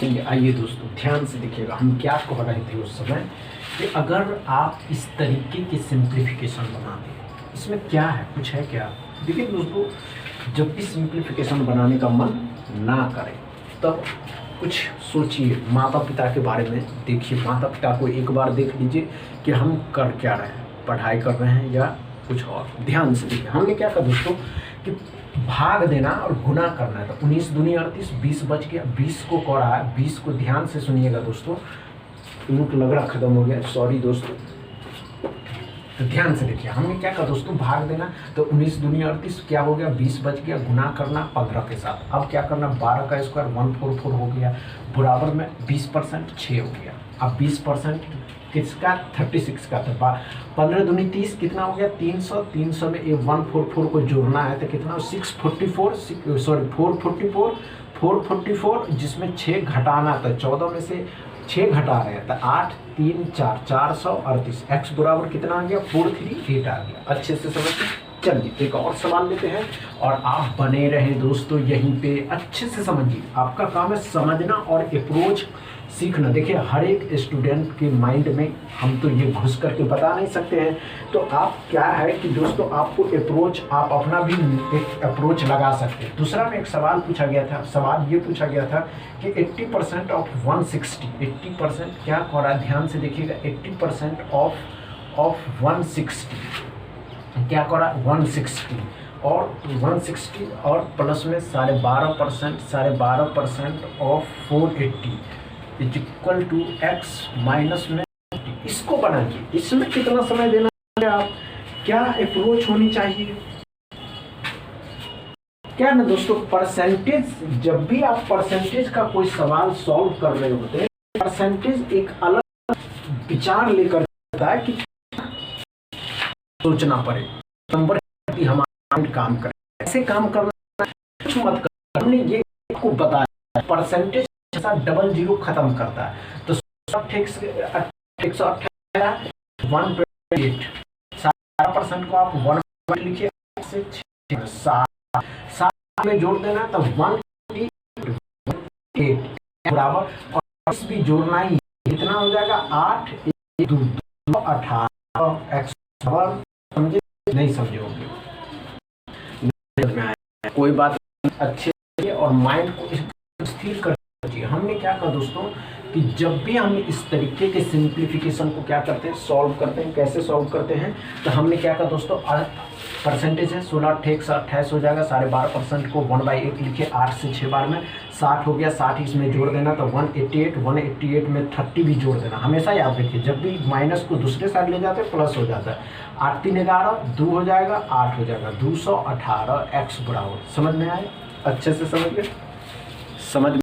चलिए आइए दोस्तों ध्यान से देखिएगा हम क्या कह रहे थे उस समय कि अगर आप इस तरीके की सिंप्लीफिकेशन बना दें, इसमें क्या है, कुछ है क्या। देखिए दोस्तों, जब भी सिंप्लीफिकेशन बनाने का मन ना करे तब कुछ सोचिए, माता पिता के बारे में देखिए। माता पिता को एक बार देख लीजिए कि हम कर क्या रहे हैं, पढ़ाई कर रहे हैं या कुछ और। ध्यान से देखिए हमने क्या कहा दोस्तों कि भाग देना और गुना करना है। तो 19 दूनी 38, 20 बच गया, 20 को कर रहा है, 20 को ध्यान से सुनिएगा दोस्तों। इंक लग रहा खत्म हो गया, सॉरी दोस्तों। तो ध्यान से देखिए हमने क्या कहा दोस्तों, भाग देना। तो 19 दूनी 38 क्या हो गया, 20 बच गया, गुना करना 15 के साथ। अब क्या करना, 12 का स्क्वायर 144 हो गया, बराबर में 20% 6 हो गया। अब 20% किसका, 36 का। तो 15 दूनी 30 कितना हो गया, 300। 300 में ये 144 को जोड़ना है तो कितना, 444, जिसमें 6 घटाना। तो 14 में से 6 घटा रहे हैं तो 8 3 4 438। x बराबर कितना आ गया, 438 आ गया। अच्छे से समझिए। चलिए एक और सवाल लेते हैं और आप बने रहें दोस्तों यहीं पे, अच्छे से समझिए। आपका काम है समझना और अप्रोच सीखना। देखिए हर एक स्टूडेंट के माइंड में हम तो ये घुस करके बता नहीं सकते हैं, तो आप क्या है कि दोस्तों आपको अप्रोच, आप अपना भी एक अप्रोच लगा सकते हैं। दूसरा में एक सवाल पूछा गया था, सवाल ये पूछा गया था कि 80% ऑफ 160, 80% क्या कर रहा है, ध्यान से देखिएगा। 80% ऑफ 160 क्या कर रहा है, 160 और 160 और प्लस में 12.5% of 480 is equal to x minus में। इसको बनाइए, इसमें कितना समय देना है, आप क्या अप्रोच होनी चाहिए, क्या ना दोस्तों। परसेंटेज, जब भी आप परसेंटेज का कोई सवाल सॉल्व कर रहे होते हैं, परसेंटेज एक अलग विचार लेकर आता है कि सोचना पड़े, नंबर हमारा काम करे, ऐसे काम करना कुछ मत कर। हमने ये आपको बताया परसेंटेज डबल जीरो खत्म करता है। तो 128 7% को आप 1 लिखिए, 7 में जोड़ देना तो 128 बराबर, और इस भी जोड़ना ही, कितना हो जाएगा 8 2 18। x समझे नहीं समझे होंगे, कोई बात अच्छे और माइंड को स्थिर कर। हमने क्या कहा दोस्तों कि जब भी हम इस तरीके के सिंप्लीफिकेशन को क्या करते हैं, सॉल्व करते हैं, कैसे सॉल्व करते हैं, तो हमने क्या कहा दोस्तों, परसेंटेज है 16 8 28 हो जाएगा। 12.5% को 1/8 लिखे, 8 से 6 बार में 60 हो गया, 60 इसमें जोड़ देना तो 188 में 30 भी जोड़ देना। हमेशा याद रखिए जब भी माइनस को दूसरे साइड ले जाते हैं प्लस हो जाता है। 8 3 11 2 हो जाएगा, 8 हो जाएगा, 218 x बराबर। समझ में आए, अच्छे से समझ गए, समझ